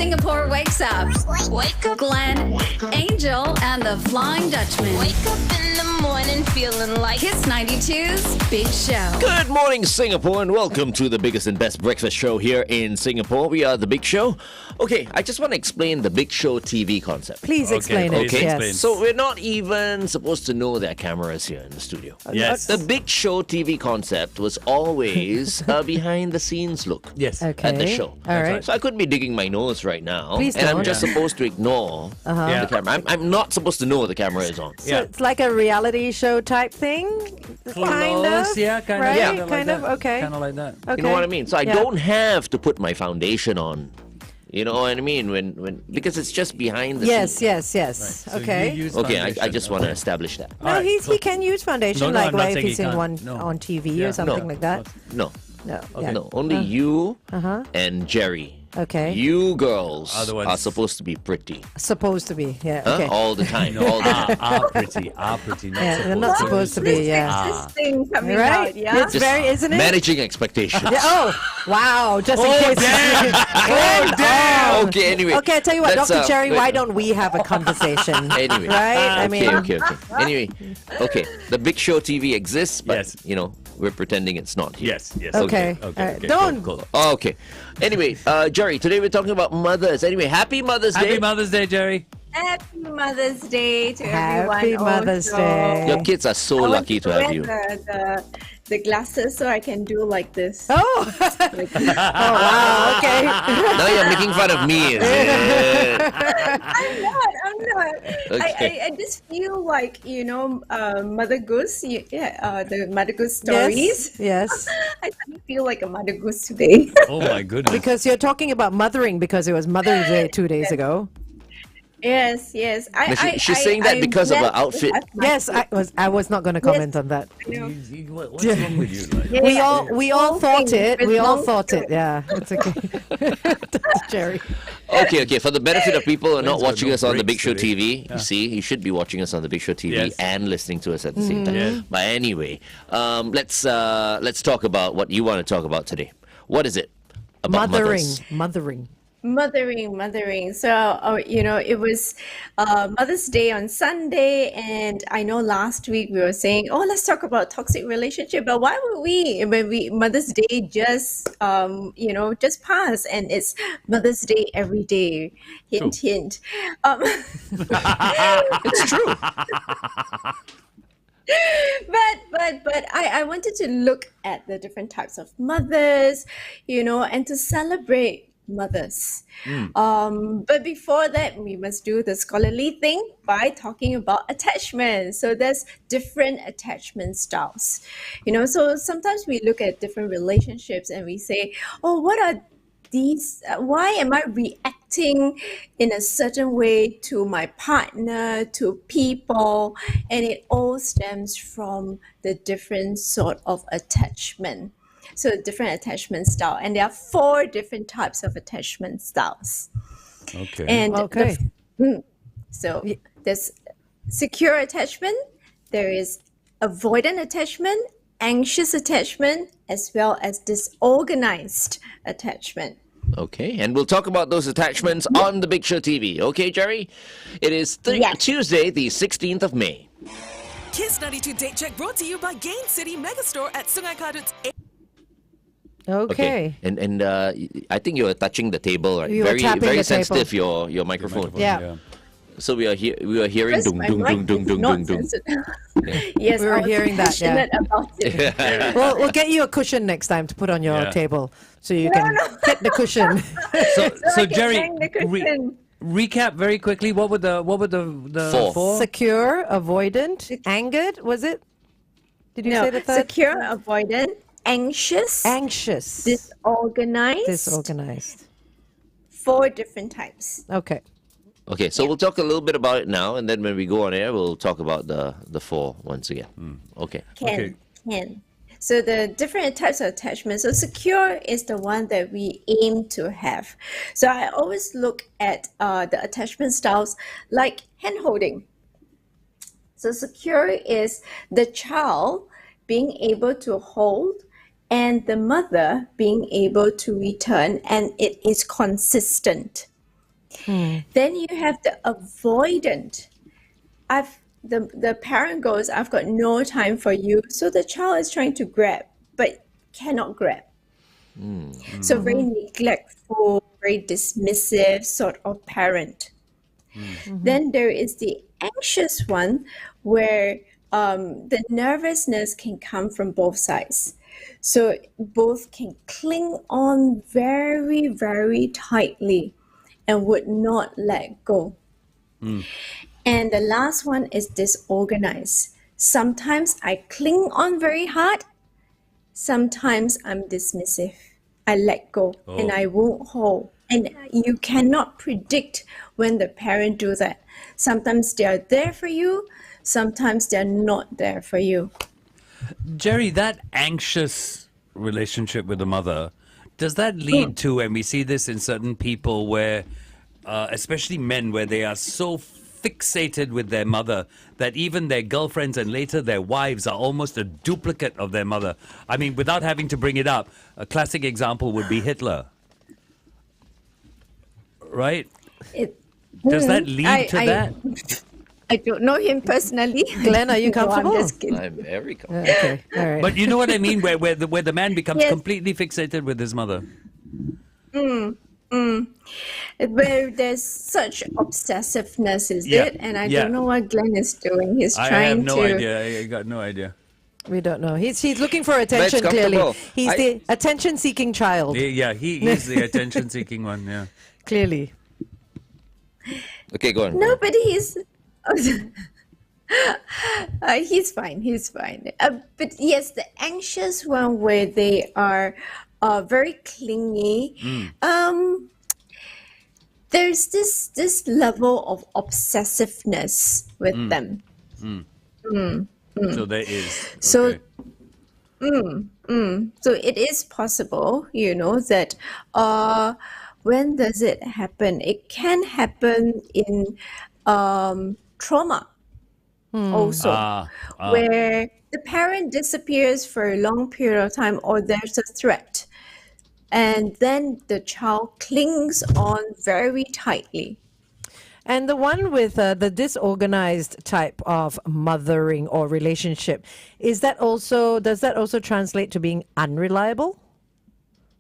Singapore wakes up. Wake up, Glenn, Angel, and the Flying Dutchman. Wake up in the morning feeling like Kiss 92's Big Show. Good morning, Singapore, and welcome to the biggest and best breakfast show here in Singapore. We are The Big Show. Okay, I just want to explain the Big Show TV concept. Please explain it. Okay, Yes. so we're not even supposed to know there are cameras here in the studio. Yes. The Big Show TV concept was always a behind-the-scenes look Yes. Okay. at the show. All right. So I could be digging my nose right now, Please and I'm don't. just supposed to ignore the camera. I'm not supposed to know the camera is on. So it's like a reality show type thing? Kind of? Yeah, kind right? of. Yeah. Kind of? Okay. Kind of like that. Okay. You know what I mean? So I Yeah. don't have to put my foundation on. You know what I mean? When because it's just behind the Yes, scenes. yes. So Okay. you use Okay, I foundation. just want to establish that. No, Alright, he can use foundation, No, like I'm not if saying he's he in can't. one No. on TV Yeah. or something No. like that. No, No. Yeah. no. Only you and Jerry. Okay. You girls Otherwise- are supposed to be pretty. Supposed to be. Yeah. Huh? Okay. All the time. All the time. Are pretty, not Yeah, supposed you're not to. supposed to be. Yeah. This thing coming Right? out, yeah? It's very, isn't it? Managing expectations. Yeah, oh, wow. Just in Oh, case. damn. damn. Okay, anyway. Okay, I tell you what, let's, Dr. Cherry, wait. why don't we have a conversation? Anyway. Right? I mean, Okay. Anyway, okay. The Big Show TV exists, but Yes. we're pretending it's not here. Yes. Okay. Okay. All right. Okay. Don't. Cool. Oh, okay. Anyway, Jerry, today we're talking about mothers. Anyway, happy Mother's Day. Happy Mother's Day, Jerry. Happy Mother's Day to everyone. Happy Mother's also. Day. Your kids are so I want lucky to have wear you. The glasses so I can do like this. Oh. Like, Oh, wow. Okay. Now you're making fun of me, is it? I'm not. Okay. I just feel like, Mother Goose, the Mother Goose stories. Yes. I feel like a Mother Goose today. Oh my goodness. Because you're talking about mothering because it was Mother's Day 2 days ago. Yes. No, she's saying that because of her outfit. Yes, I was not going to comment on that. What's wrong with you? Like? We all thought thing it. We all belongs thought to it. Yeah, it's okay. Dr. Jerry. Okay. For the benefit of people who are not Glenn's got watching no us on the Big breaks Show today. TV, you see, you should be watching us on the Big Show TV Yes. and listening to us at the same time. Yes. But anyway, let's talk about what you want to talk about today. What is it about mothers? Mothering. Mothering. So, it was Mother's Day on Sunday, and I know last week we were saying, "Oh, let's talk about toxic relationship." But why would we? When Mother's Day just just passed, and it's Mother's Day every day. Hint, hint. It's true. But I wanted to look at the different types of mothers, and to celebrate mothers. But before that, we must do the scholarly thing by talking about attachment. So there's different attachment styles. So sometimes we look at different relationships and we say, oh, what are these? Why am I reacting in a certain way to my partner, to people? And it all stems from the different sort of attachment. So different attachment style, and there are 4 different types of attachment styles. Okay. And Okay. so there's secure attachment, there is avoidant attachment, anxious attachment, as well as disorganized attachment. Okay, and we'll talk about those attachments on the Big Show TV. Okay, Jerry? It is Yes. Tuesday, the 16th of May. Kiss 92 Date Check brought to you by Gain City Megastore at Sungai Kadut's Okay. And I think you were touching the table, right? You were tapping very the table. sensitive, your microphone. Yeah. So we are hearing Because dung my dung mic dung dung is dung not dung dung. sensitive. Yes, We were I was hearing that, yeah. passionate about it. We'll get you a cushion next time to put on your Yeah. table so you can hit the cushion. So I can Jerry, bang the cushion. recap very quickly. What were the 4. 4? Secure, avoidant, angered, was it? Did you say the third? Secure, avoidant, anxious, Anxious. disorganized. Disorganized. 4 different types. Okay. Okay, so we'll talk a little bit about it now, and then when we go on air, we'll talk about the 4 once again. Okay. Can. So the different types of attachment. So secure is the one that we aim to have. So I always look at the attachment styles like hand holding. So secure is the child being able to hold and the mother being able to return, and it is consistent. Then you have the avoidant. The parent goes, I've got no time for you. So the child is trying to grab, but cannot grab. So very neglectful, very dismissive sort of parent. Then there is the anxious one where the nervousness can come from both sides. So both can cling on very, very tightly and would not let go. And the last one is disorganized. Sometimes I cling on very hard. Sometimes I'm dismissive. I let go and I won't hold. And you cannot predict when the parent do that. Sometimes they are there for you. Sometimes they're not there for you. Jerry, that anxious relationship with the mother, does that lead to, and we see this in certain people where, especially men, where they are so fixated with their mother that even their girlfriends and later their wives are almost a duplicate of their mother? I mean, without having to bring it up, a classic example would be Hitler. Right? Does that lead to that? I don't know him personally. Glenn, are you No, I'm comfortable? just kidding. I'm very comfortable. Okay, all right. But you know what I mean? Where the man becomes Yes. completely fixated with his mother. Where there's such obsessiveness, is Yeah, it? And I yeah. don't know what Glenn is doing. He's I trying have no to. idea. I got no idea. We don't know. He's looking for attention, clearly. comfortable. He's the attention-seeking child, Yeah, he's the attention-seeking one. Yeah. clearly. Okay, go on. No, but he's. He's fine. He's fine. But yes, the anxious one where they are very clingy. There's this level of obsessiveness with them. So there is. So- Okay. So it is possible, that when does it happen? It can happen in trauma also, where the parent disappears for a long period of time or there's a threat. And then the child clings on very tightly. And the one with the disorganized type of mothering or relationship, does that also translate to being unreliable?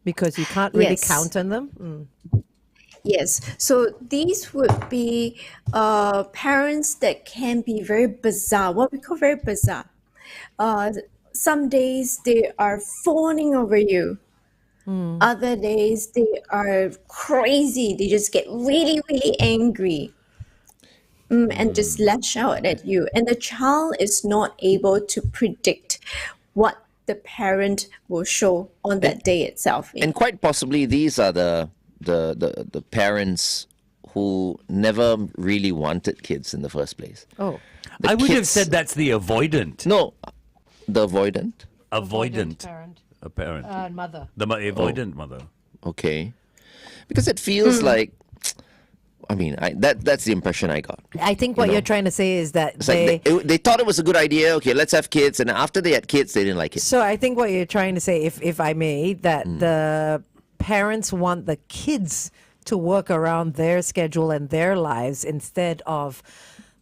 Because you can't really Yes. count on them? Yes, so these would be parents that can be very bizarre, what we call very bizarre. Some days they are fawning over you. Other days they are crazy. They just get really, really angry and just lash out at you. And the child is not able to predict what the parent will show on that day itself. And quite possibly these are the parents who never really wanted kids in the first place. Oh. The I would have kids- said that's the avoidant. No, the avoidant. Avoidant. Parent. A parent. Mother. The avoidant mother. Okay. Because it feels like, I mean, that's the impression I got. I think what know. you're trying to say is that It's like they thought it was a good idea. Okay, let's have kids. And after they had kids, they didn't like it. So I think what you're trying to say, if I may, that the parents want the kids to work around their schedule and their lives instead of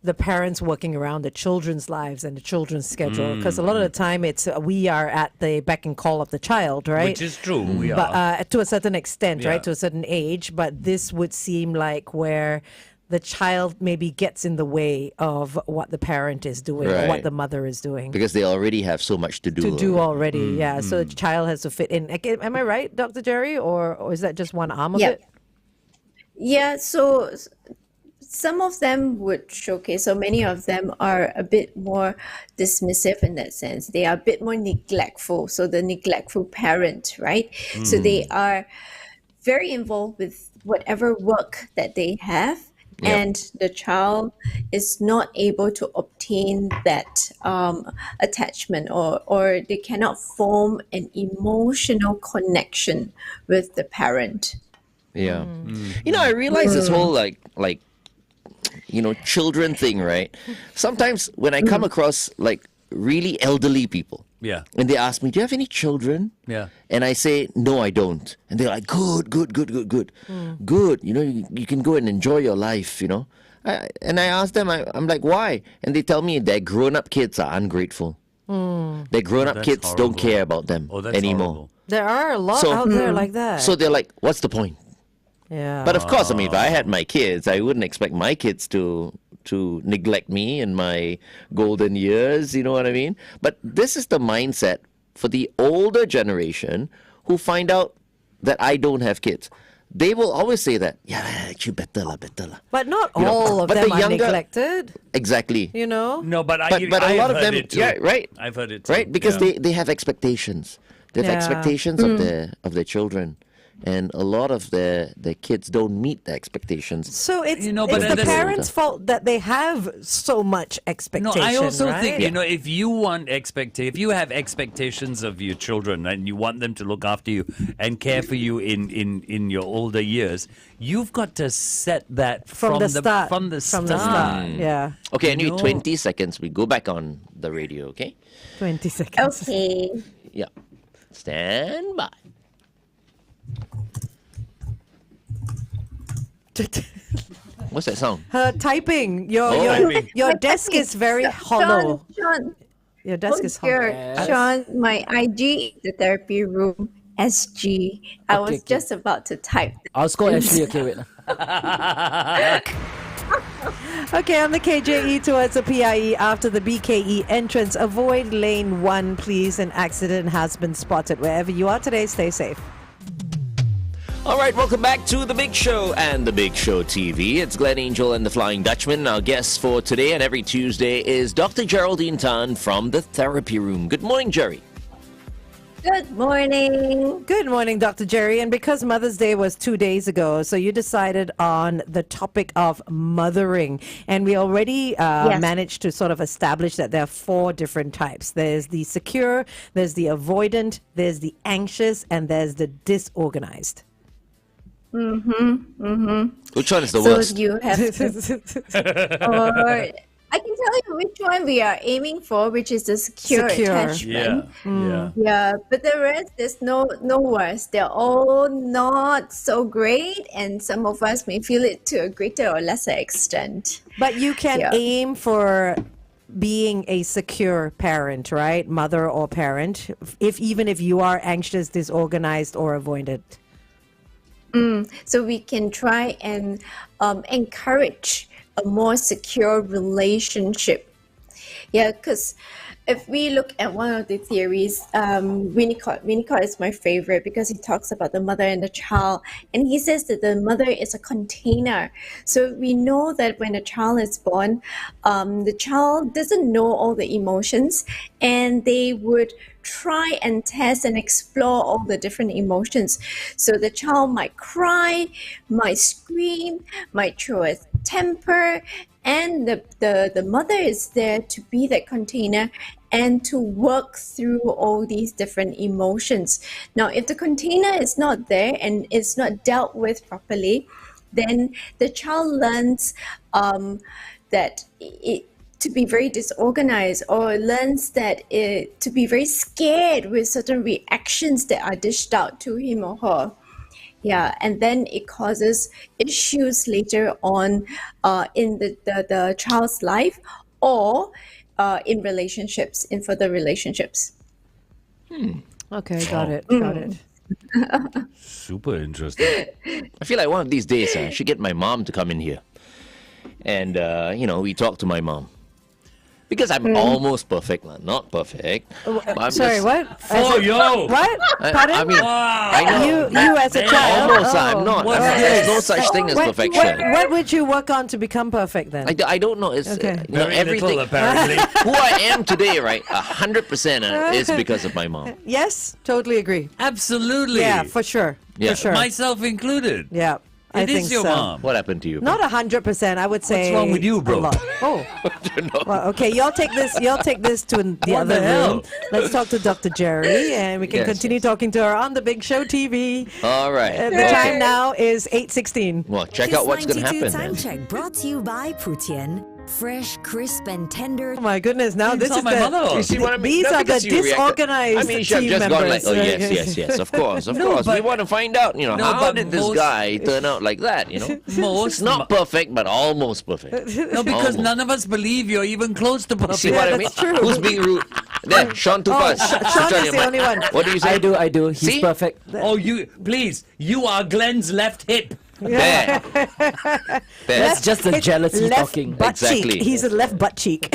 the parents working around the children's lives and the children's schedule. Because a lot of the time we are at the beck and call of the child, right? Which is true. We are. But to a certain extent, Yeah. right? To a certain age. But this would seem like where the child maybe gets in the way of what the parent is doing or what Right. the mother is doing. Because they already have so much to do. To do already, yeah. So the child has to fit in. Okay, am I right, Dr. Jerry, or is that just one arm of Yeah. it? Yeah, so some of them would showcase, so many of them are a bit more dismissive in that sense. They are a bit more neglectful. So the neglectful parent, right? So they are very involved with whatever work that they have. Yep. And the child is not able to obtain that attachment or they cannot form an emotional connection with the parent. Yeah. You know, I realize this whole like children thing, right? Sometimes when I come across like really elderly people, Yeah. and they ask me, "Do you have any children?" Yeah. And I say, "No, I don't." And they're like, "Good, good, good, good, good, good. You know, you can go and enjoy your life. You know." And I ask them, I'm like, "Why?" And they tell me their grown-up kids are ungrateful. Their grown-up that's kids don't horrible. care about them Oh, that's anymore. horrible. There are a lot So- out there like that. So they're like, "What's the point?" yeah. But of course, I mean, if I had my kids, I wouldn't expect my kids to neglect me in my golden years. You know what I mean? But this is the mindset for the older generation who find out that I don't have kids. They will always say that, "Yeah, actually better lah, better lah." But not You know, all of but them the are younger- neglected, Exactly. you know? No, but But a lot of them, it too. yeah, right. I've heard it too. Right, because yeah. they have expectations. They have Yeah. expectations of their children, and a lot of their kids don't meet the expectations. So it's, You know, but it's the that's- parents' fault that they have so much No, expectation, I also right? think if you have expectations of your children and you want them to look after you and care for you in your older years, you've got to set that from the start. From the start. Yeah. Okay, anyway, No. 20 seconds. We go back on the radio, okay? 20 seconds. Okay. Yeah. Stand by. What's that sound? Her typing. Oh, typing. Your desk is very hollow. Sean, Your desk is hollow. here, Sean, my IG, the therapy room, SG. I was okay. just about to type. I'll score Ashley. Okay, wait. Okay, on the KJE towards the PIE after the BKE entrance, avoid lane 1, please. An accident has been spotted. Wherever you are today, stay safe. All right, welcome back to The Big Show and The Big Show TV. It's Glenn Angel and the Flying Dutchman. Our guest for today and every Tuesday is Dr. Geraldine Tan from the Therapy Room. Good morning, Jerry. Good morning. Good morning, Dr. Jerry. And because Mother's Day was 2 days ago, so you decided on the topic of mothering. And we already managed to sort of establish that there are 4 different types. There's the secure, there's the avoidant, there's the anxious, and there's the disorganized. Which one is the So worst? you have to, or I can tell you which one we are aiming for, which is the secure Secure. attachment. Yeah. Yeah, but the rest there's no worse. They're all not so great, and some of us may feel it to a greater or lesser extent. But you can Yeah. aim for being a secure parent, right? Mother or parent, even if you are anxious, disorganized, or avoidant. So we can try and encourage a more secure relationship. Yeah, because if we look at one of the theories, Winnicott is my favorite because he talks about the mother and the child, and he says that the mother is a container. So we know that when a child is born, the child doesn't know all the emotions, and they would try and test and explore all the different emotions. So the child might cry, might scream, might throw a temper, and the mother is there to be that container and to work through all these different emotions. Now, if the container is not there and it's not dealt with properly, then the child learns that to be very disorganized, or learns that to be very scared with certain reactions that are dished out to him or her. Yeah, and then it causes issues later on in the child's life, or in relationships, in further relationships. Okay, got it. Got it. Super interesting. I feel like one of these days I should get my mom to come in here. And, we talk to my mom. Because I'm almost perfect, not perfect. But I'm Sorry, just- what? Oh, yo! What? Pardon? I mean, I know. you as a child? Almost, I'm not. What's There's no this? such thing as What, perfection. what would you work on to become perfect then? I don't know. It's Okay. Very everything. little, apparently. Who I am today, right? 100% is because of my mom. Yes, totally agree. Absolutely. Yeah, for sure. Yeah. For sure. Myself included. Yeah, I It think is your so. mom. What happened to you? Not 100%. I would say. wrong with you, a bro? lot. Oh, well, okay. Y'all take this. Y'all take this to the What other the hell? room. Let's talk to Dr. Jerry, and we can Yes, continue yes. talking to her on the Big Show TV. All right. The time now is 8:16. Well, check Kiss out what's going to 92 happen. Time then. check brought to you by Putian. Fresh, crisp, and tender. Oh my goodness! Now this saw is my mother. You see what I mean? These No, are the because you reacted- disorganized I mean, you should have team just gone like, members. oh, yes, of course. We but- want to find out, No, how but did this most- guy turn out like that, Most It's not perfect, but almost perfect. No, because Almost. none of us believe you're even close to perfect. See what I mean? that's true. Who's being rude? There, Sean too fast. Sean Switch on is your the mic. only one. What do you say? I do. He's See? perfect. Oh, you are Glenn's left hip. There. That's just the jealousy left talking. butt Exactly. cheek. He's a left butt cheek.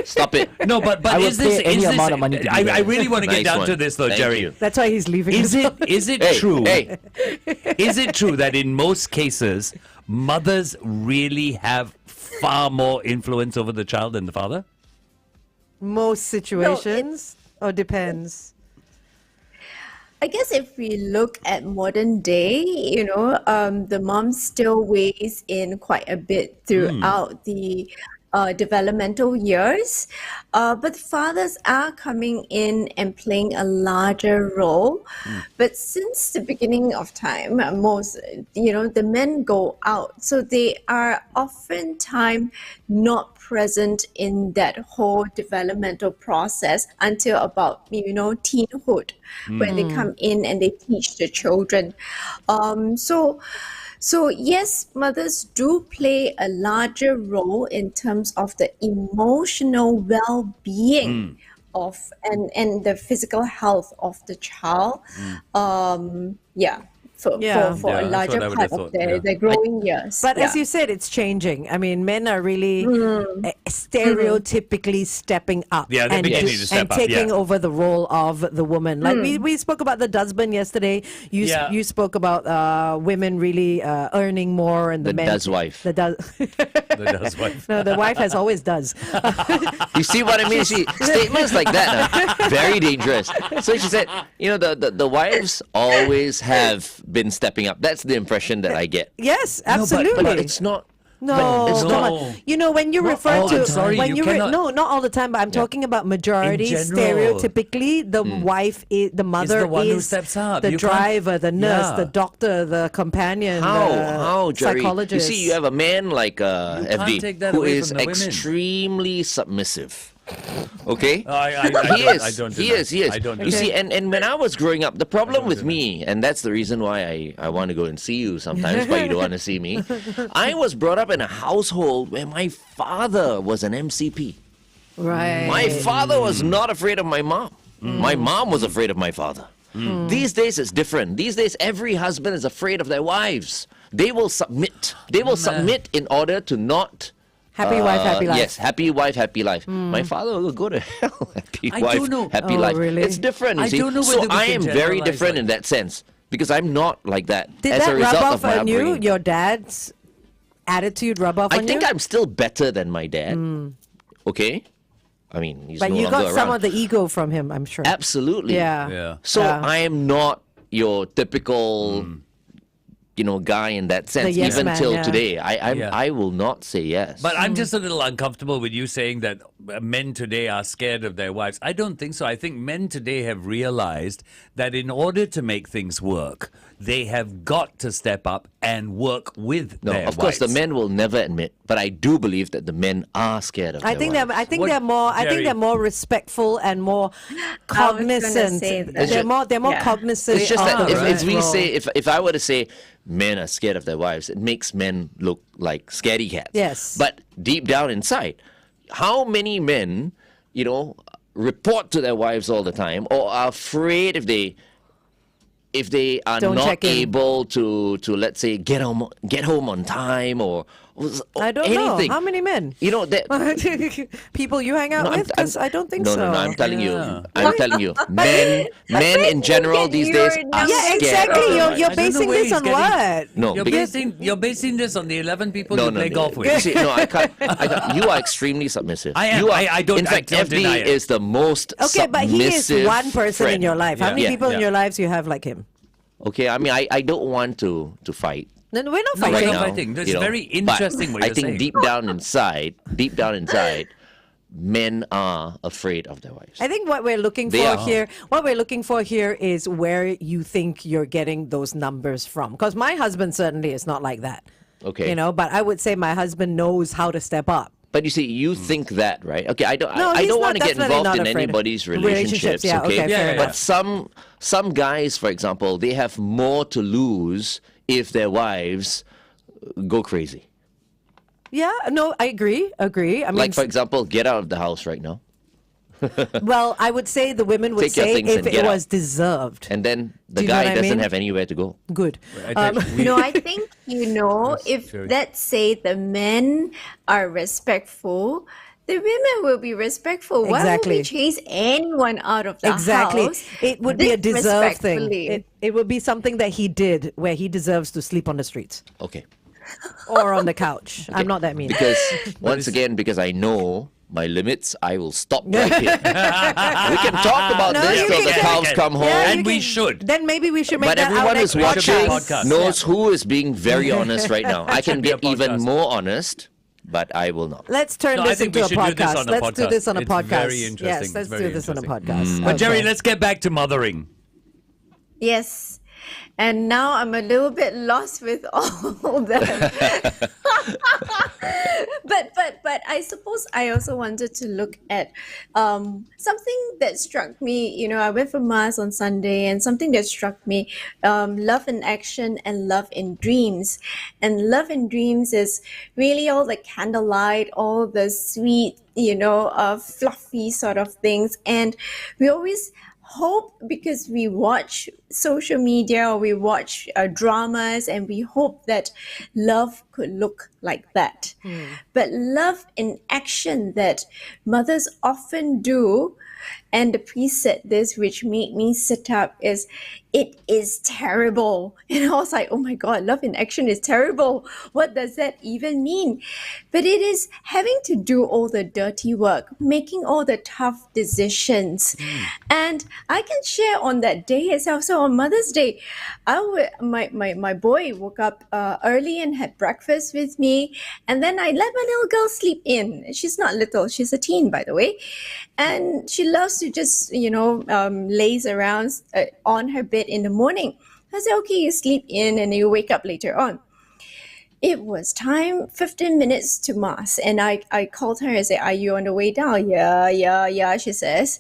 Stop it. No, but I would is this pay any is this? amount of money to do I that. really want to get Nice down one. to this though, Thank Jerry. you. That's why he's leaving. Is it Hey, true? hey. Is it true that in most cases mothers really have far more influence over the child than the father? Most situations, or depends. I guess if we look at modern day, the mom still weighs in quite a bit throughout the developmental years, but fathers are coming in and playing a larger role. But since the beginning of time, the men go out, so they are oftentimes not present in that whole developmental process until about teenhood, where they come in and they teach the children. So yes, mothers do play a larger role in terms of the emotional well-being of and the physical health of the child. For Yeah, a that's what larger I would part have of thought, yeah. their growing years. But as Yeah. you said, it's changing. I mean, men are really stereotypically stepping up Yeah, they're and, beginning to step and up, taking yeah. over the role of the woman. Like we spoke about the husband yesterday. You spoke about women really earning more and the The men. does wife. The does. The does wife. No, the wife has always does. You see what I mean? See, statements like that are very dangerous. So she said, the wives always have been stepping up. That's the impression that I get. Yes, absolutely. But it's not. No, It's come not. on. When you refer all to the time. Sorry, when you cannot- no, not all the time, but I'm talking about majority. In general. Stereotypically, the wife is the mother the one who is steps up. the You can't- driver, the nurse, Yeah. the doctor, the companion, How, the Jerry? psychologist. You see, you have a man like can't FD take that who away is from the women. extremely submissive. Okay? He is. I don't He deny. is. He is. I don't You deny. see, and when I was growing up, the problem with me, and that's the reason why I want to go and see you sometimes, but you don't want to see me. I was brought up in a household where my father was an MCP. Right. My father was not afraid of my mom. My mom was afraid of my father. These days it's different. These days every husband is afraid of their wives. They will submit. They will submit in order to not. Happy wife, happy life. Yes, happy wife, happy life. My father will go to hell. Happy I wife, don't know. happy Oh, life. really? It's different. You I see. don't know so whether we I can am very generalize different like in that sense because I'm not like that. Did as that a result rub of off my on you? upbringing. Your dad's attitude rub off I on think you? I'm still better than my dad. Okay, I mean he's But no you longer got some around. of the ego from him, I'm sure. Absolutely. Yeah. Yeah. So Yeah. I am not your typical, guy in that sense. yes Even man, till yeah. today, Yeah. I will not say yes. But I'm just a little uncomfortable with you saying that men today are scared of their wives. I don't think so. I think men today have realized that in order to make things work, they have got to step up and work with no, their of course the wives. men will never admit. But I do believe that the men are scared of. I their think wives. they're. I think What- they're more. I think Jerry? they're more respectful and more I was gonna cognizant. say that. They're more. They're more Yeah. cognizant. It's just of that the if we role. say if I were to say men are scared of their wives, it makes men look like scaredy cats. Yes. But deep down inside, how many men, report to their wives all the time or are afraid if they are Don't not check in. able to let's say get home on time or I don't anything. know how many men. That People you hang out no, with? Because I don't think no, so. No, I'm telling Yeah. I'm telling you, men in general that these you're days are not- Yeah, scared. exactly. of their You're wives. I don't know basing where this he's on getting- what? No, You're because- basing this on the 11 people No, you no, play no. golf with. You see, no, I can't. You are extremely submissive. I am. You are, I don't- In fact, I don't FD deny it. is the most Okay, but he is submissive one person in friend. your life. How Yeah. many people in Yeah. your lives you have like him? Okay, I mean, I don't want to fight. No, we're not No, we're fighting. not now, fighting. That's you know, very but interesting what I you're think saying. deep down inside, men are afraid of their wives. I think what we're looking They for are. here, what we're looking for here is where you think you're getting those numbers from. Because my husband certainly is not like that. Okay. But I would say my husband knows how to step up. But you see, you think that, right? Okay, I don't. No, I he's don't not- want to get definitely involved not in afraid. anybody's Relationships, relationships. yeah, okay, fair But some guys, for example, they have more to lose if their wives go crazy. Yeah, no, I agree. I mean, Like, for example, get out of the house right now, well, I would say the women would Take your say things if and it get was out. deserved. and then the Do you know what guy I doesn't mean? have anywhere to go. Good. No, I think, if let's say the men are respectful, the women will be respectful. Why would Exactly. we chase anyone out of the Exactly. house? It would be a deserved thing. disrespectfully? It would be something that he did where he deserves to sleep on the streets Okay. or on the couch. I'm not that mean. Because once again, because I know my limits, I will stop right here. We can talk about No, this you till the can- cows come home. Yeah, And you we can- should. Then maybe we should make But that our everyone next who's watching podcast. knows who is being very honest right now. I can be a get even podcast. more honest, but I will not. Let's turn No, I this think into we a should do this podcast. on a Let's do podcast. this on a It's podcast. very interesting. Yes, It's let's very do this on a interesting. podcast. But Jerry, Okay. let's get back to mothering. Yes. And now I'm a little bit lost with all that. but I suppose I also wanted to look at something that struck me. I went for mass on Sunday, and something that struck me: love in action and love in dreams. And love in dreams is really all the candlelight, all the sweet, fluffy sort of things, and we always hope, because we watch social media or we watch dramas, and we hope that love could look like that. But love in action that mothers often do, and the priest said this, which made me sit up, is it is terrible. And I was like, oh my God, love in action is terrible. What does that even mean? But it is having to do all the dirty work, making all the tough decisions. And I can share on that day itself. So on Mother's Day, my boy woke up early and had breakfast with me. And then I let my little girl sleep in. She's not little, she's a teen, by the way. And she loves to just, laze around on her bed in the morning. I said, okay, you sleep in and you wake up later on. It was time, 15 minutes to mass. And I called her and said, are you on the way down? Yeah, she says.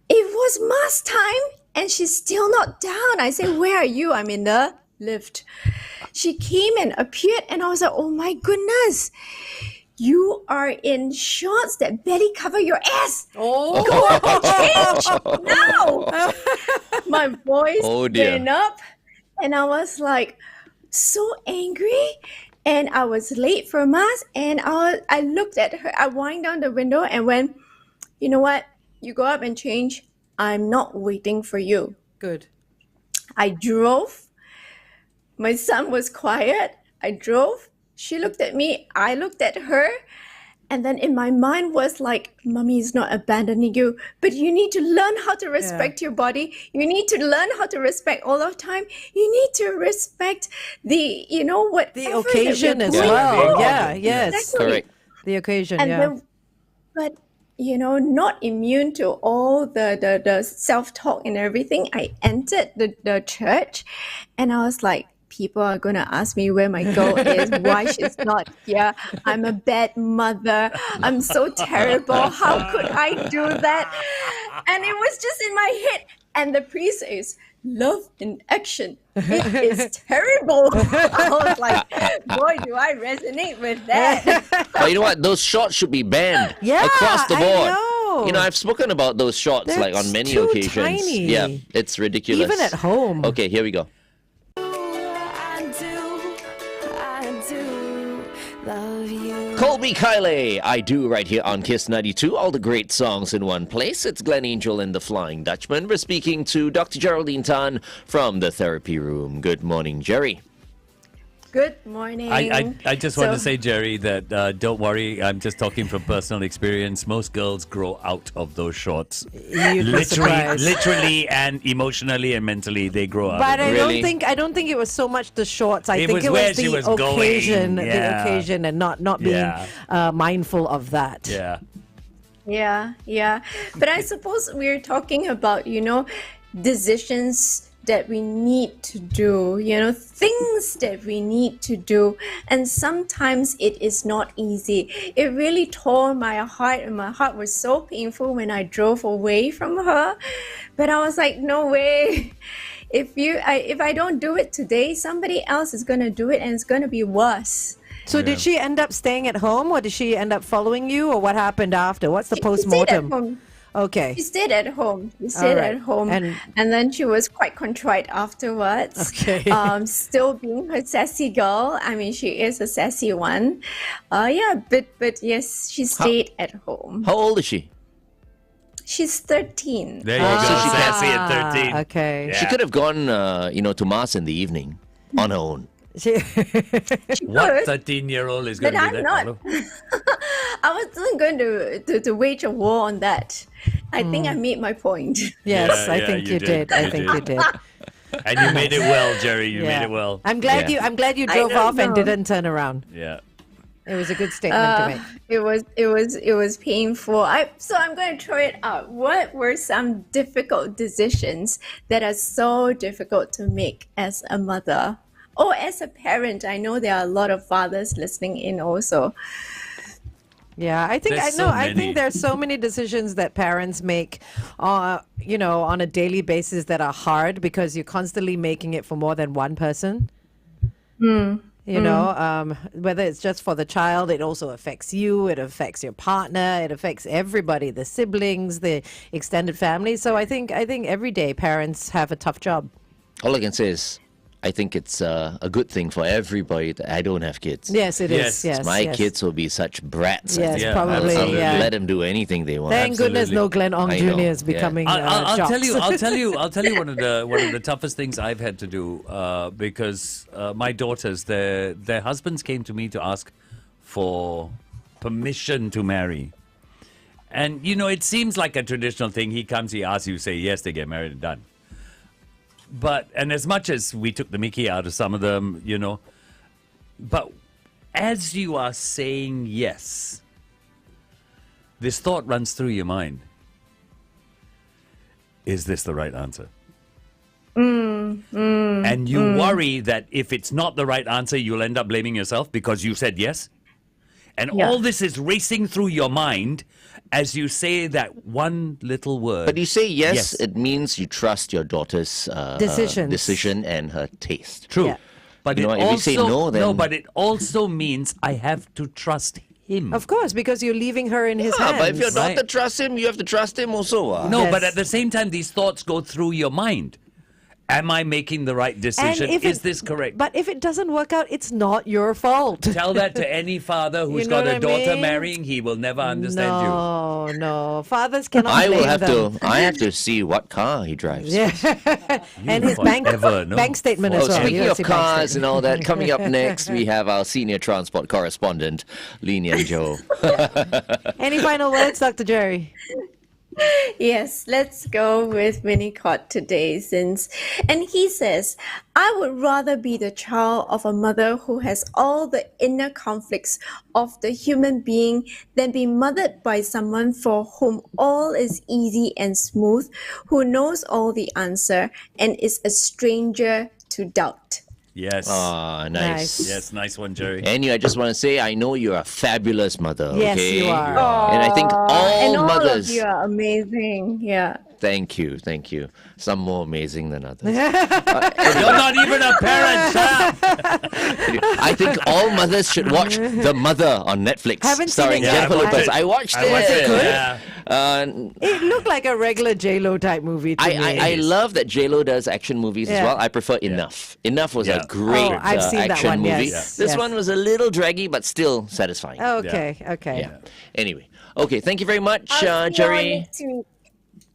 It was mass time and she's still not down. I said, where are you? I'm in the lift. She came and appeared, and I was like, oh my goodness. You are in shorts that barely cover your ass. Oh. Go and change now. My voice Oh, dear. went up, and I was like so angry. And I was late for mass, and I looked at her. I wind down the window and went, you know what? You go up and change. I'm not waiting for you. Good. I drove. My son was quiet. I drove. She looked at me. I looked at her. And then in my mind was like, Mommy is not abandoning you, but you need to learn how to respect your body. You need to learn how to respect all of time. You need to respect the, The occasion as well. Yeah, yes. Exactly. Correct. The occasion, And yeah. then, but not immune to all the self-talk and everything. I entered the church, and I was like, people are going to ask me where my girl is, why she's not here. I'm a bad mother. I'm so terrible. How could I do that? And it was just in my head. And the priest says, love in action. It is terrible. I was like, boy, do I resonate with that. But you know what? Those shorts should be banned Yeah, across the I board. know. I've spoken about those shorts like That's on many too occasions. tiny. Yeah, it's ridiculous. Even at home. Okay, here we go. Colby Kylie, I do right here on Kiss 92. All the great songs in one place. It's Glenn Angel and the Flying Dutchman. We're speaking to Dr. Geraldine Tan from the therapy room. Good morning, Jerry. Good morning. I just want to So- say, Jerry, that don't worry. I'm just talking from personal experience. Most girls grow out of those shorts. You'd be surprised. Literally and emotionally and mentally, they grow out But of it. Really? I don't think it was so much the shorts. I It think was it where was she the was going. occasion, the Yeah. occasion, and not being Yeah. mindful of that. Yeah. Yeah. But I suppose we're talking about, decisions that we need to do, things that we need to do. And sometimes it is not easy. It really tore my heart, and my heart was so painful when I drove away from her. But I was like, no way. If I don't do it today, somebody else is going to do it, and it's going to be worse. So did she end up staying at home, or did she end up following you, or what happened after? What's the She stayed at post-mortem? home. Okay. She stayed at home. And then she was quite contrite afterwards. Okay. Still being her sassy girl. I mean, she is a sassy one. But yes, she stayed at home. How old is she? She's 13. There you go. So she Sassy at 13. Okay. She could have gone, to mass in the evening on her own. She What could, 13-year-old is going but to do I'm that? not. Hello? I wasn't going to wage a war on that. I think I made my point. Yes, Yeah, I yeah, think you you did. did. I You think did. you did. And you made it well, Jerry. You Yeah. made it well. I'm glad Yeah. I'm glad you I drove don't off and know. didn't turn around. Yeah. It was a good statement to make. It was painful. So I'm going to throw it out. What were some difficult decisions that are so difficult to make as a mother or as a parent? I know there are a lot of fathers listening in also. Yeah, I think There's I know. so I many. think there's so many decisions that parents make, on a daily basis that are hard because you're constantly making it for more than one person. Whether it's just for the child, it also affects you. It affects your partner. It affects everybody, the siblings, the extended family. So I think every day parents have a tough job. All I can say is, I think it's a good thing for everybody that I don't have kids. Yes, it is. Yes. Yes, My yes. kids will be such brats. I Yes, think. Yeah, probably. I'll Yeah. let them do anything they want. Thank goodness no Glenn Ong I know, Jr. is yeah. becoming I'll tell jocks. you. I'll tell you one of the toughest things I've had to do because my daughters, their husbands came to me to ask for permission to marry, and it seems like a traditional thing. He comes, he asks, you say yes, they get married and done. And as much as we took the mickey out of some of them, but as you are saying yes, this thought runs through your mind. Is this the right answer? And you worry that if it's not the right answer, you'll end up blaming yourself because you said yes. And all this is racing through your mind as you say that one little word. But you say yes, Yes. it means you trust your daughter's Decisions. decision and her taste. True. Yeah. But You it know, if also, you say no, then- but it also means I have to trust him. Of course, because you're leaving her in his hands. But if your daughter Right. trusts him, you have to trust him also. No, Yes. but at the same time, these thoughts go through your mind. Am I making the right decision? Is this correct? But if it doesn't work out, it's not your fault. Tell that to any father who's You know got what a I daughter mean? marrying. He will never understand you. No. Fathers cannot I will blame have them. to. I have to see what car he drives. Yeah. And his bank forever know. bank statement Oh, as well. You speaking gotta of see bank cars statement. and all that, coming up next, we have our senior transport correspondent, Nian Tjoe. Any final words, Dr. Jerry? Yes, let's go with Winnicott today and he says, I would rather be the child of a mother who has all the inner conflicts of the human being than be mothered by someone for whom all is easy and smooth, who knows all the answer and is a stranger to doubt. Yes. Ah, nice. Yes, nice one, Jerry. And I just want to say, I know you're a fabulous mother. Yes, okay? you are. And I think And all all mothers. of you are amazing. Yeah. Thank you. Some more amazing than others. You're not even a parent, huh? I think all mothers should watch The Mother on Netflix, Haven't seen starring it yet. Jennifer Yeah, I Lopez. watched I watched it. watched it. good? Yeah. It looked like a regular J-Lo type movie to me. I love that J-Lo does action movies as Yeah. well. I prefer Enough. Enough was Yeah. a great Oh, I've seen that action one, movie. yes. This Yes. one was a little draggy, but still satisfying. Okay. Yeah. Anyway. Okay, thank you very much, I'll see you all Jerry. next week.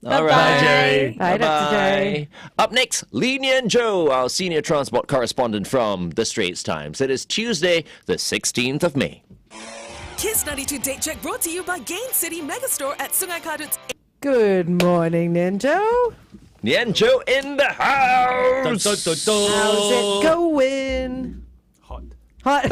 All right. Bye, Jerry. Bye, Dr. Jerry. Up next, Nian Tjoe, our senior transport correspondent from The Straits Times. It is Tuesday, the 16th of May. Kiss 92 Date Check brought to you by Gain City Megastore at Sungai Kadut's Good morning, Ninja. Nian Tjoe in the house. How's it going? Hot.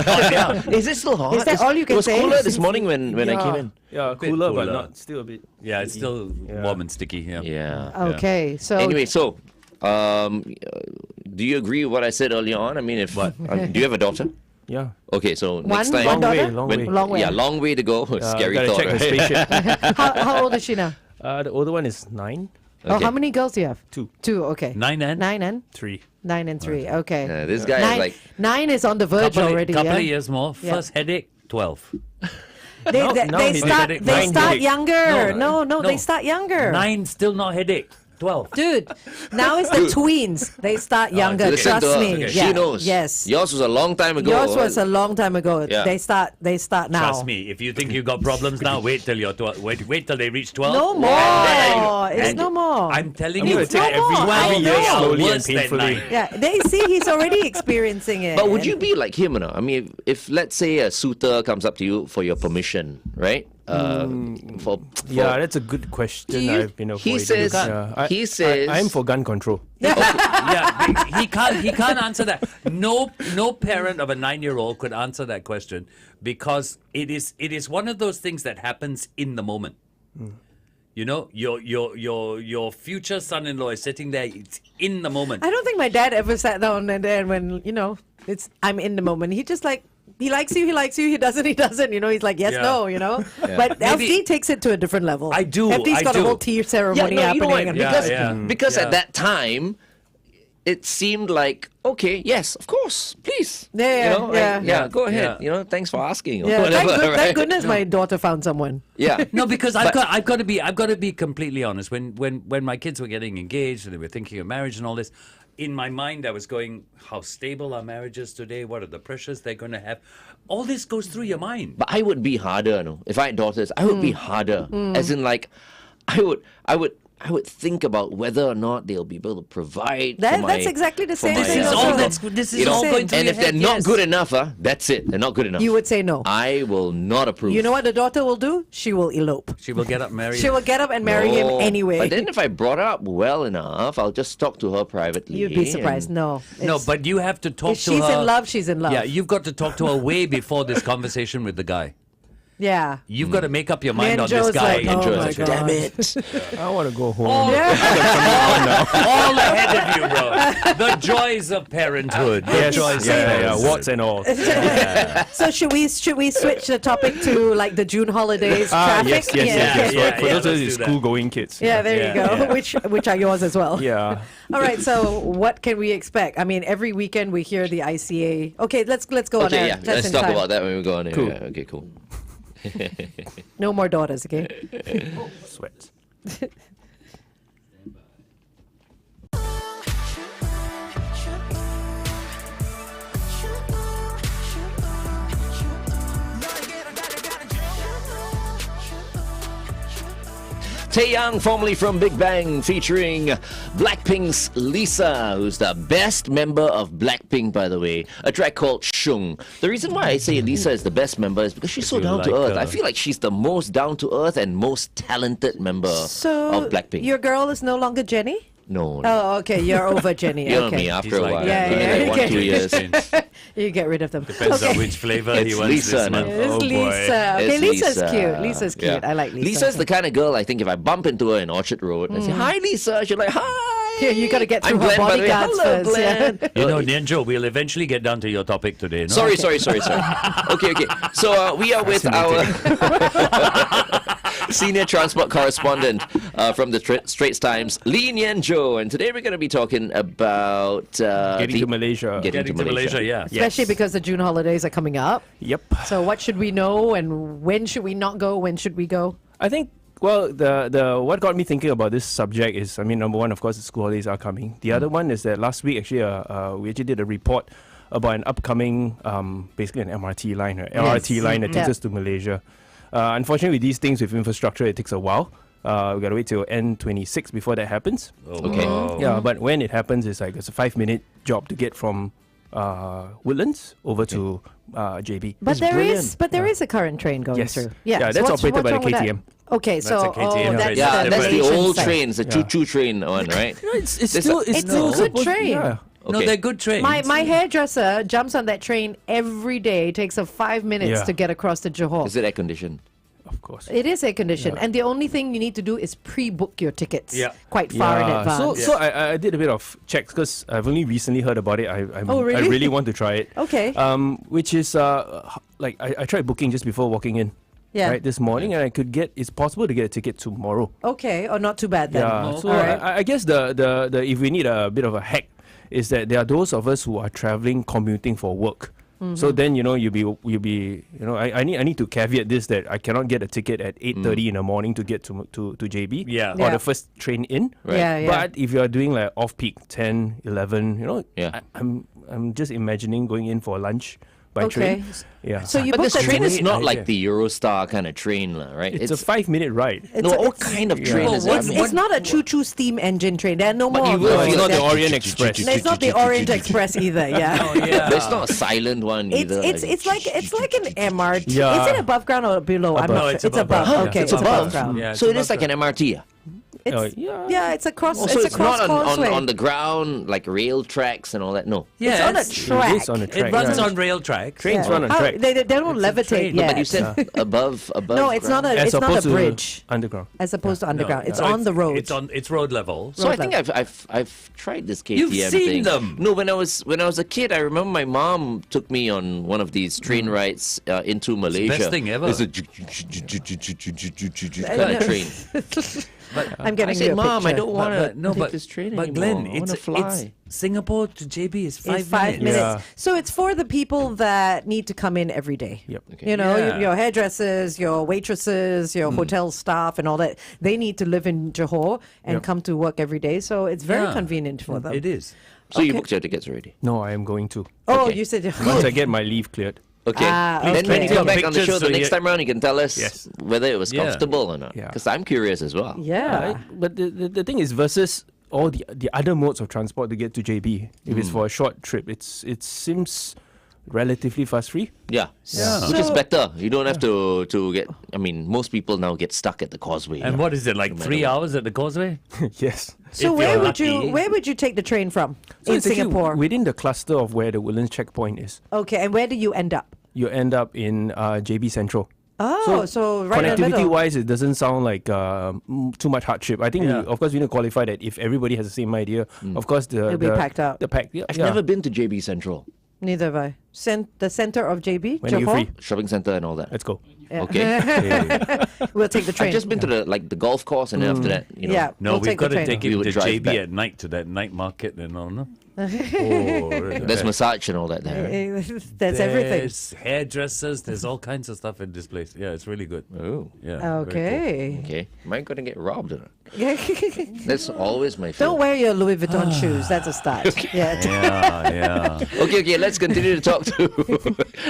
Is it still hot? Is that all you can It was say? cooler this morning when I came in. Yeah, Bit cooler, but cooler. not still a bit. Yeah, it's still warm and sticky here. Yeah. Okay, so Anyway, so Do you agree with what I said earlier on? I mean, if do you have a daughter? Yeah. Okay, so next time, one daughter? Long way. Long way. yeah, long way to go. Scary gotta thought. check her Right? spaceship. How old is she now? The older one is 9. Oh, Okay. how many girls do you have? 2. Two. Okay. 9 and 3. 9 and 3. Okay. This guy is nine, like 9 is on the verge already. couple Yeah? of years more. Yeah. First headache, 12. They, Now- they, now they he start. did it. They Nine start headache. younger. No, No, no. they start younger. 9 still not headache. 12. Dude, now it's the tweens. They start younger. okay. listen Trust to her. me. She Yeah. knows. Yes. Yours was a long time ago. Yours was a long time ago. Yeah. They start now. Trust me, if you think you got problems now, wait till you're 12. Wait till they reach 12. No more. It's And no more. I'm telling I'm you, gonna take no more. every I year know. slowly and Worse than painfully. 9. Yeah, they see he's already experiencing it. But would you be like him or not? I mean, if let's say a suitor comes up to you for your permission, right? For Yeah, that's a good question. you- I've been avoiding. he says- Yeah, he says- I'm for gun control. Yeah, he can't answer that. No parent of a 9-year-old could answer that question because it is one of those things that happens in the moment. You know, your future son-in-law is sitting there. It's in the moment. I don't think my dad ever sat down and then when I'm in the moment. He just like he likes you. He doesn't. He's like yes, Yeah. no. But Maybe- FD takes it to a different level. I do, FD's got I a do. whole tea ceremony yeah, no, you know happening. what? and Because Yeah, because yeah. at that time, it seemed like okay, yes, of course, please. Yeah, yeah. Go ahead. Yeah. Thanks for asking. Or yeah, whatever, thank right? goodness my daughter found someone. Yeah. No, because I've got to be completely honest. When my kids were getting engaged and they were thinking of marriage and all this, in my mind I was going, how stable are marriages today? What are the pressures they're going to have? All this goes through your mind. But I would be harder, no. If I had daughters, I would be harder. As in, like, I would think about whether or not they'll be able to provide. That's exactly the same my, thing. This is uh, all also. this you is know, all going through and your if they're head, not yes. good enough, that's it. They're not good enough. You would say no. I will not approve. You know what the daughter will do? She will elope. She will get up married. She will get up and marry him No. anyway. But then if I brought her up well enough, I'll just talk to her privately. You'd be surprised. and- No. No, It's- but you have to talk if to she's her. in love, she's in love. Yeah, you've got to talk to her way before this conversation with the guy. Yeah. You've got to make up your mind Nian on this Tjoe's guy. like, And oh Joe's my like, God. damn it. I want to go home. All, all ahead of you, bro. The joys of parenthood. The Yes, joys yeah, warts and all. So should we switch the topic to like the June holidays traffic? Yes. Yeah, For those of let's you do that. school-going kids. Yeah, there you go. Yeah. Which are yours as well. Yeah. All right. So what can we expect? I mean, every weekend we hear the ICA. Okay, let's go on. Okay, a yeah. test Let's in talk time. about that when we go on here. Cool. Yeah, okay, cool. No more daughters. Okay. Sweat. Taeyang, formerly from Big Bang, featuring Blackpink's Lisa, who's the best member of Blackpink, by the way. A track called Shung. The reason why I say Lisa is the best member is because she's so you down to like earth. her. I feel like she's the most down to earth and most talented member So of Blackpink. your girl is no longer Jenny. No. Oh, okay. You're over Jenny. You know Okay. me, after He's a like while. that. Give me Yeah, like yeah, 1-2 years. You get rid of them. Depends okay. on which flavor It's he wants Lisa this now. month. It's Oh, boy. Lisa. Okay, It's Lisa's Lisa. cute. Lisa's cute. Yeah. I like Lisa. Lisa's the kind of girl I think if I bump into her in Orchard Road, I say, hi, Lisa. She's like, hi. Yeah, you gotta get I'm through her Glenn, by the way. bodyguards Hello, first, yeah. Glenn. You know, Nian Tjoe, we'll eventually get down to your topic today. No? Sorry. Okay. So we are with our senior transport correspondent from the Straits Times, Nian Tjoe, and today we're going to be talking about Getting to Malaysia. Getting to Malaysia, yeah. Especially because the June holidays are coming up. Yep. So what should we know and when should we not go? When should we go? I think, well, the what got me thinking about this subject is, I mean, number one, of course, the school holidays are coming. The other one is that last week, actually, we actually did a report about an upcoming, basically an MRT line, an LRT line that takes Yeah. us to Malaysia. Unfortunately, these things with infrastructure, it takes a while. We got to wait till N26 before that happens. Okay. Yeah, but when it happens, it's like it's a 5-minute job to get from Woodlands over to JB. But there is a current train going Yes. through. Yeah, so that's what's operated by the wrong with that? KTM. Okay, so a KTM that's train. Yeah, the that's the Malaysian old side. trains, the choo-choo train one, right? It's There's still a- it's It's still a good supposed- train. Yeah. No, Okay. they're good trains. My hairdresser jumps on that train every day. It takes her 5 minutes Yeah. to get across to Johor. Is it air conditioned? Of course. It is air conditioned, and the only thing you need to do is pre-book your tickets quite far in Yeah. advance. So I did a bit of checks because I've only recently heard about it. I really? really want to try it. Okay. Which is like I tried booking just before walking in. Yeah. Right, this morning, and it's possible to get a ticket tomorrow. Okay, or not too bad then. Yeah. So All right. I guess the if we need a bit of a hack is that there are those of us who are traveling, commuting for work. So then you'll be I need to caveat this that I cannot get a ticket at 8:30 in the morning to get to JB. Yeah. Or the first train in. Right. Yeah. But if you are doing like off peak 10, 11, Yeah. I'm just imagining going in for lunch by Okay. train. Yeah. So you But booked this a train is ticket. not like the Eurostar kind of train, right? it's a 5-minute ride. what kind of train is Well, it? It's not a choo-choo steam engine train. There are no more. you of will those. feel It's not the There- Orient Express. No, it's not the Orient Express either. Yeah. Oh, yeah. But it's not a silent one either. It's like an MRT. Yeah. Is it above ground or below? I'm Above. not No, sure. it's It's above above. ground. Okay, It's it's above. above ground. Yeah, So it it's is like an MRT. It's, yeah. it's across. So it's it's across not causeway. on the ground like rail tracks and all that. No. It's on a Yes. track. It is on a track. It runs yeah. on rail tracks. Trains run on Oh, track. they don't levitate train. yet. But you said above. no, it's not ground. a. As It's not a opposed to bridge. underground. As opposed to underground. It's So on the road. It's road level. So I road think I've tried this KTM You've seen thing. them. No, when I was a kid, I remember my mom took me on one of these train rides into Malaysia. best thing ever. It's a kind of train. I'm I getting said, you a Mom, I picture. don't want to take this train but anymore. Glenn, I want to fly. it's Singapore to JB is 5 It's 5 minutes. Yeah. So it's for the people that need to come in every day. Yep. Okay. You know, Yeah. your hairdressers, your waitresses, your hotel staff, and all that. They need to live in Johor and Yep. come to work every day. So it's very Yeah. convenient for them. It is. So you Okay. booked your tickets already? No, I am going to. Oh, Okay. you said Once I get my leave cleared. Okay. Then okay. when you come Take back on the pictures show the so next you- time around, you can tell us Yes. whether it was Yeah. comfortable or not. Yeah. Because I'm curious as well. Yeah. But the thing is, versus all the other modes of transport to get to JB, if it's for a short trip, it seems relatively fuss free. Yeah. Yeah. Which is So- better. You don't have to get. I mean, most people now get stuck at the causeway. And what is it, like No matter 3 what. hours at the causeway? Yes. So If where you're would lucky. where would you take the train from So in it's actually Singapore? within the cluster of where the Woodlands checkpoint is. Okay, and where do you end up? You end up in JB Central. Oh, so right in the Connectivity middle. wise, it doesn't sound like too much hardship. I think, Yeah. of course, we need to qualify that if everybody has the same idea, of course, It'll be packed out. The pack, yeah, I've yeah. never been to JB Central Neither have I. The center of JB, When are you Johor. free? shopping center and all that. Let's go. Okay. We'll take the train. I've just been to the golf course, and then after that, Yeah. No, we'll we've take the got to train. take We him would to drive JB back. at night to that night market and all, no? there's massage and all that there. That's everything. There's hairdressers. There's all kinds of stuff in this place. Yeah, it's really good. Oh, Yeah. very Okay. okay. Am I going to get robbed or not? That's always my fear. Don't wear your Louis Vuitton shoes. That's a start. Yeah. cool. Yeah, yeah. Okay, let's continue to talk to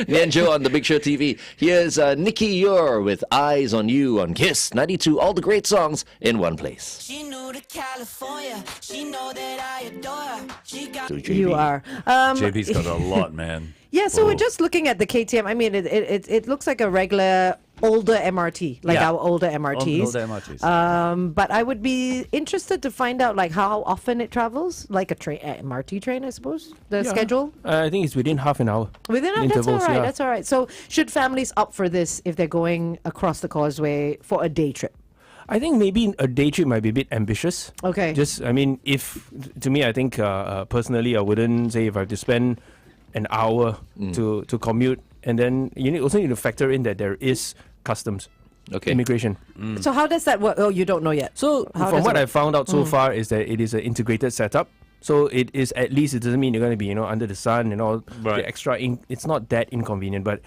Nian Tjoe on the Big Show TV. Here's Nikki Yor with Eyes on You on Kiss 92. All the great songs in one place. She knew to California. She know that I adore her. She got To JB. You are. JB's got a lot, man. Yeah, so Oh. we're just looking at the KTM. I mean, it looks like a regular older MRT, like Yeah. our older MRTs. Older MRTs. But I would be interested to find out like how often it travels, like a train, MRT train, I suppose. The Yeah. schedule I think it's within half an hour. within that's all intervals, right. yeah. That's all right. So should families opt for this if they're going across the causeway for a day trip? I think maybe a day trip might be a bit ambitious. Okay. Just, I mean, if to me, I think personally, I wouldn't say if I have to spend an hour to commute, and then you also need to factor in that there is customs, Okay. immigration. So how does that work? Oh, you don't know yet. So How from does what it I work? found out so far is that it is an integrated setup. So it is at least, it doesn't mean you're going to be under the sun and all Right. the extra. It's not that inconvenient. But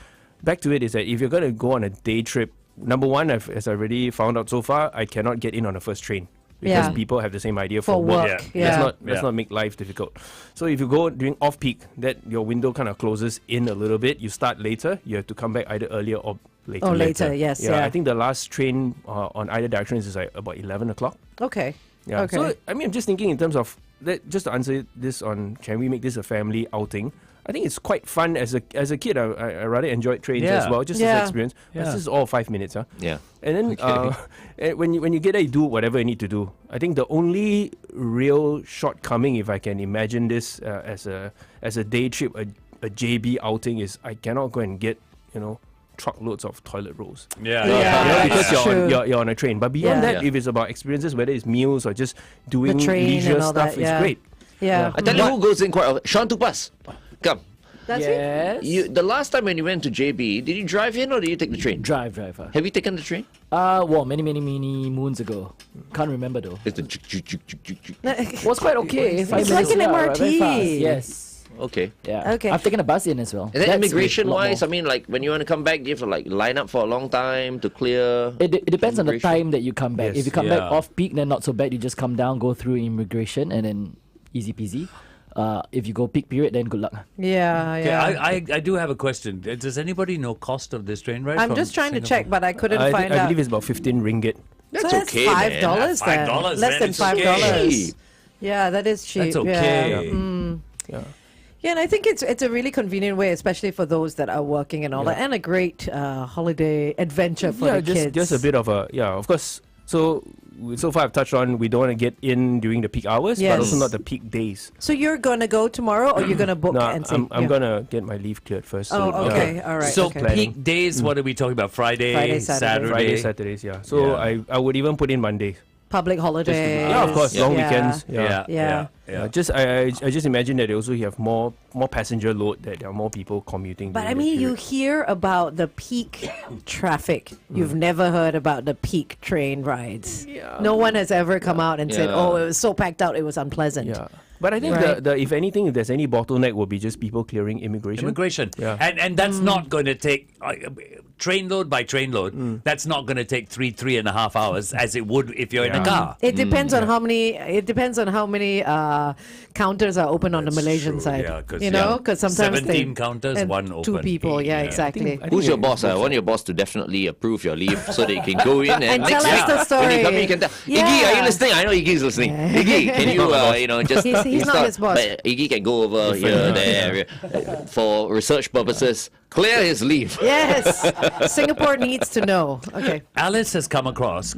back to it is that if you're going to go on a day trip, number one, as I already found out so far, I cannot get in on the first train because Yeah. people have the same idea For work, Yeah. yeah. Let's not make life difficult. So if you go during off peak, that your window kind of closes in a little bit. You start later. You have to come back either earlier or later. Oh, later, yes, yeah. I think the last train on either direction is like about 11 o'clock. Okay. Yeah. Okay. So I mean, I'm just thinking in terms of that. Just to answer this on, can we make this a family outing? I think it's quite fun as a kid. I rather enjoyed trains as Yeah. well, just Yeah. as an experience. But Yeah. this is all 5 minutes, huh? Yeah. And then when you get there, you do whatever you need to do. I think the only real shortcoming, if I can imagine this as a day trip, a JB outing, is I cannot go and get truckloads of toilet rolls. Yeah, Because that's true. you're on a train. But beyond Yeah. that, if it's about experiences, whether it's meals or just doing train leisure and all stuff, that, yeah. it's great. Yeah. I tell you who goes in quite often. Sean Tupas. Come. That's Yes. The last time when you went to JB, did you drive in or did you take the train? Drive. Have you taken the train? Well, many moons ago. Can't remember though. It's the Was quite okay. It's like an MRT. Very fast. Yes. Okay. Yeah. Okay. I've taken a bus in as well. And then That's immigration-wise, a I mean, like when you want to come back, do you have to like line up for a long time to clear? It depends on the immigration? time that you come back. Yes. If you come back Yeah. off peak, then not so bad. You just come down, go through immigration, and then easy peasy. If you go peak period, then good luck. Yeah, Okay, yeah. I do have a question. Does anybody know cost of this train ride? I'm from just trying to Singapore? check, but I couldn't I find out. believe it's about 15 ringgit. That's so okay, that's man. $5 then. $5 Less then, than it's $5. okay. Yeah, that is cheap. That's okay. Yeah. Yeah, and I think it's a really convenient way, especially for those that are working and all that, and a great holiday adventure for the kids. Just a bit of a of course. So far I've touched on we don't want to get in during the peak hours, Yes. but also not the peak days. So you're gonna go tomorrow, or you're gonna book No, and see? I'm gonna get my leave cleared first. Oh, so, okay, all right. So okay. peak days, what are we talking about? Friday, Friday, Saturday. Friday, Saturdays, yeah. So Yeah. I would even put in Monday. Public holidays. Yeah, of course, long Yeah. weekends. Yeah. Yeah. I just imagine that they also have more passenger load, that there are more people commuting. But I during that mean, you period. hear about the peak traffic. You've never heard about the peak train rides. No one has ever come out and said, Yeah. "Oh, it was so packed out, it was unpleasant." Yeah. But I think Right. the if anything, if there's any bottleneck, will be just people clearing immigration. Immigration. Yeah. And that's not going to take train load by train load. That's not going to take 3.5 hours as it would if you're in a car. It depends on how many. It depends on how many counters are open on the Malaysian true, side. yeah, 'cause, you know, yeah, because sometimes 17 counters, and one two open. people. Yeah, Yeah. exactly. I think Who's your it boss? I works want your boss to definitely approve your leave so that you can go in and, And next tell us week, the story. when you come in, you can tell. Yeah. Iggy, are you listening? I know Iggy's listening. Iggy, can you, just He's not his boss. But Iggy can go over here, there, for research purposes. Clear his leave. Yes, Singapore needs to know. Okay. Alice has come across.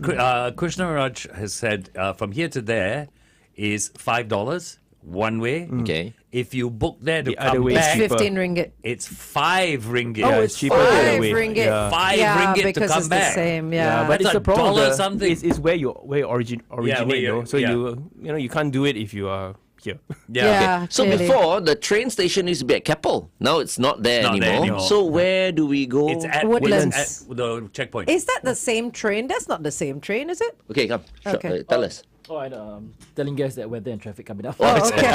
Krishna Raj has said from here to there is $5 one way. Okay. If you book there to The other come way is back, cheaper. 15 ringgit. it's 5 ringgit. Yeah, Oh, it's it's cheaper the other 5 way. ringgit. Yeah. 5 yeah, ringgit to because come it's back. the same. Yeah, Yeah, but That's it's the problem. $1 something. It's where you originate, you- though. So yeah. you can't do it if you are here. Yeah. So clearly. before, the train station used to be at Keppel. Now it's not there, Not there anymore. anymore. So where do we go? It's at Woodlands. at the checkpoint. Is that the same train? That's not the same train, is it? Okay, come. Okay. Tell us. Oh, I know. Telling guys that weather and traffic coming up. Oh, okay.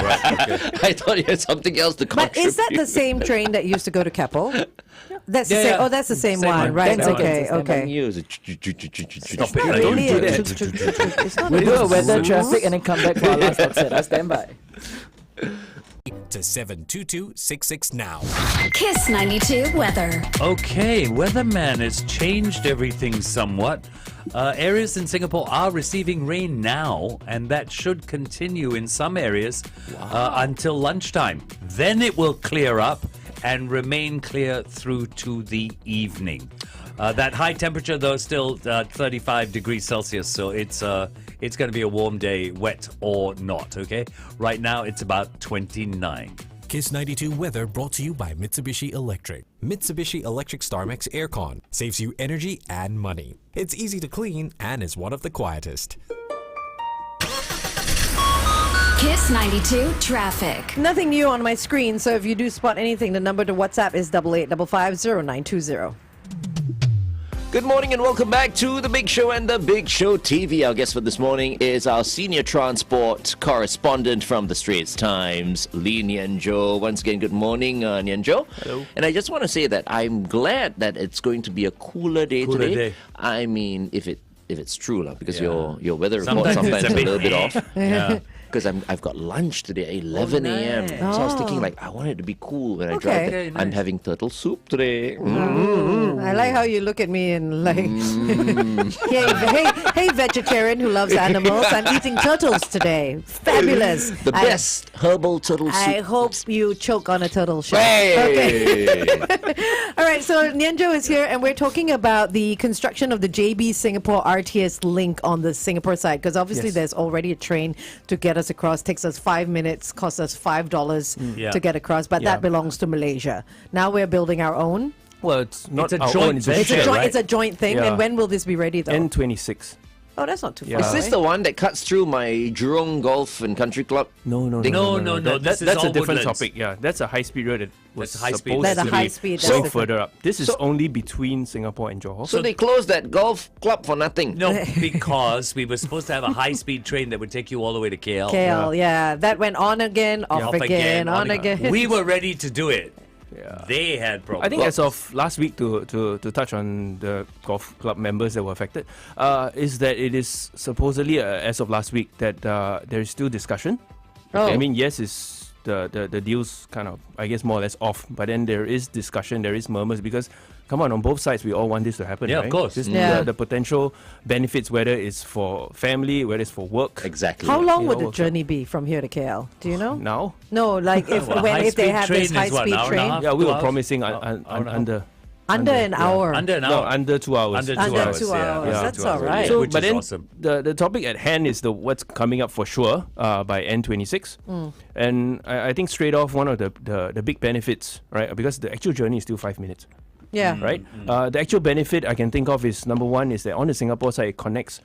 I thought you had something else to But contribute. is that the same train that used to go to Keppel? That's the Yeah, same. yeah. Oh, that's the same Same one, one. right? 10 seconds, Okay, it's 10 okay. News. Stop it. Not Don't really. do a- that. It's not We do a really- weather, traffic, and then come back for our last stop set. I stand by. To 72266 now. Kiss 92 weather. Okay, weatherman has changed everything somewhat. Areas in Singapore are receiving rain now, and that should continue in some areas until lunchtime. Then it will clear up and remain clear through to the evening. That high temperature, though, is still 35 degrees Celsius, so it's going to be a warm day, wet or not, okay? Right now, it's about 29. Kiss 92 weather brought to you by Mitsubishi Electric. Mitsubishi Electric StarMax Aircon saves you energy and money. It's easy to clean and is one of the quietest. Kiss 92 traffic. Nothing new on my screen, so if you do spot anything, the number to WhatsApp is 88550920. Good morning and welcome back to The Big Show and The Big Show TV. Our guest for this morning is our senior transport correspondent from the Straits Times, Nian Tjoe. Once again, good morning, Nian Tjoe. Hello. And I just want to say that I'm glad that it's going to be a cooler day Cooler today. day. I mean, if it's true, because Yeah. your weather report Sometimes sometimes it's a a little bit bit off. Yeah. Because I've got lunch today at 11 a.m. So I was thinking, I want it to be cool when I drive Okay. there. Okay, I'm nice. having turtle soup today. I like how you look at me and like, hey, vegetarian who loves animals. I'm eating turtles today. Fabulous. The best herbal turtle soup. I hope you choke on a turtle shell. Hey! All right, so Nian Tjoe is here, and we're talking about the construction of the JB Singapore RTS Link on the Singapore side, because obviously Yes. there's already a train to get us across. Takes us 5 minutes, costs us $5 Yeah. to get across, but Yeah. that belongs to Malaysia. Now we're building our own. Well, it's not a our joint own, it's a venture, It's a shared, joint. right? It's a joint thing. Yeah. And when will this be ready though? N26. Oh, that's not too Yeah. far. Is this the one that cuts through my Jurong Golf and Country Club? No. No. This is That's all a different Woodlands. topic. Yeah, that's a high-speed road that was That's high speed. supposed That's a to high be speed, that's going different. further up. This is So- only between Singapore and Johor. So they closed that golf club for nothing. No, because we were supposed to have a high-speed train that would take you all the way to KL. KL, yeah. That went on again, off again, on again. We were ready to do it. Yeah. They had problems. I think as of last week, to touch on the golf club members that were affected, is that it is supposedly, as of last week, that there is still discussion. Oh. I mean, yes, it's the deal's kind of, I guess, more or less off, but then there is discussion, there is murmurs, because, come on both sides, we all want this to happen, Yeah, of right? course. Just Yeah. the potential benefits, whether it's for family, whether it's for work. Exactly. How long You would know, the journey be from here to KL? Do you know? Now? No, like if Well, if they high-speed have this train is what, high-speed an hour and a train half? Yeah, we 2 were hours? promising Hour and a half? under an hour. Under an No, hour. under 2 hours. Under 2 Under hours. 2 hours. Yeah. That's 2 hours, all right. So, which but is then awesome. the topic at hand is what's coming up for sure by N26, and I think straight off one of the big benefits, right? Because the actual journey is still 5 minutes, Yeah. right? The actual benefit I can think of is number one is that on the Singapore side it connects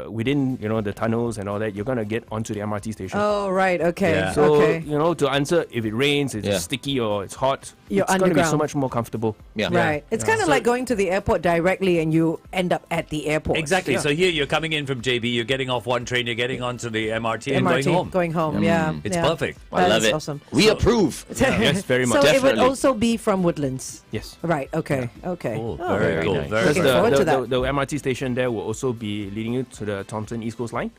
within the tunnels and all that. You're gonna get onto the MRT station. Oh, right. Okay. Yeah. So okay. to answer if it rains, it's Yeah. sticky or it's hot, You're it's gonna be so underground. much more comfortable. Yeah. Right. It's kind of like going to the airport directly and you end up at the airport. Exactly. So here you're coming in from JB, you're getting off one train, you're getting onto the MRT, and MRT, going home. Going home. Yeah. It's yeah. perfect. I That love is it. Awesome. We approve. Yes, very much. So it would Definitely. also be from Woodlands. Yes. Right. Okay. Okay. Cool. Oh, Very cool. nice. Very Because Looking good. forward to that. the MRT station there will also be leading you to the Thomson East Coast line.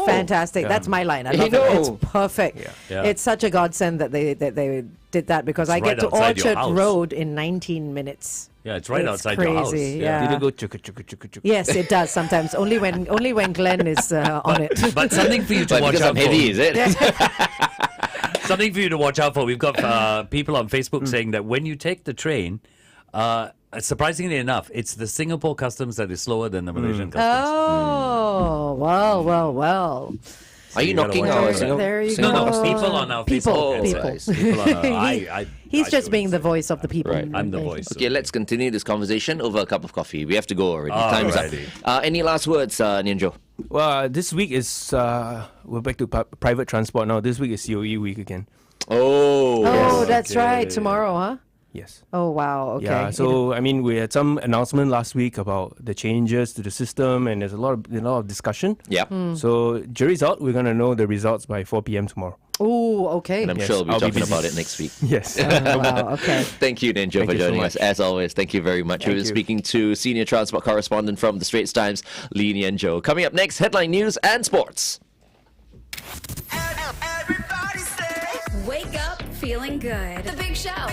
Fantastic. Yeah. That's my line. I You love it. know. It's perfect. Yeah. Yeah. It's such a godsend that they did that because I right get to outside your Orchard house. Road in 19 minutes. Yeah, it's right It's outside crazy. your house. Yeah. Did it go chukka chukka chukka chukka? Yes, it does sometimes. Only when Glenn is on it. But something for you to But watch because out I'm heavy, for. is it? Something for you to watch out for. We've got people on Facebook saying that when you take the train, surprisingly enough, it's the Singapore customs that is slower than the Malaysian customs. Oh, well. Are you you gotta knocking watch our out. Singapore? There you No, go. no, people on our People, Facebook. people. That's right. People on our, He's I just don't being the say. voice of the people. Right. I'm the voice. Okay, let's continue this conversation over a cup of coffee. We have to go already. Time's Alrighty. up. Any last words, Nian Tjoe? Well, this week is we're back to private transport now. This week is COE week again. Oh. Oh, that's right. Tomorrow, huh? Yes. Oh, wow. Okay. Yeah. So I mean, we had some announcement last week about the changes to the system, and there's a lot of discussion. Yeah. So jury's out. We're gonna know the results by 4 p.m. tomorrow. Oh, okay. And I'm Yes, sure we'll be I'll be talking busy. about it next week. Yes. Wow. Okay. Thank you, Nian Tjoe, Thank for you so joining us. much. As always, thank you very much. We were you. speaking to senior transport correspondent from the Straits Times, Nian Tjoe. Coming up next, headline news and sports. Wake up feeling good. The Big Show.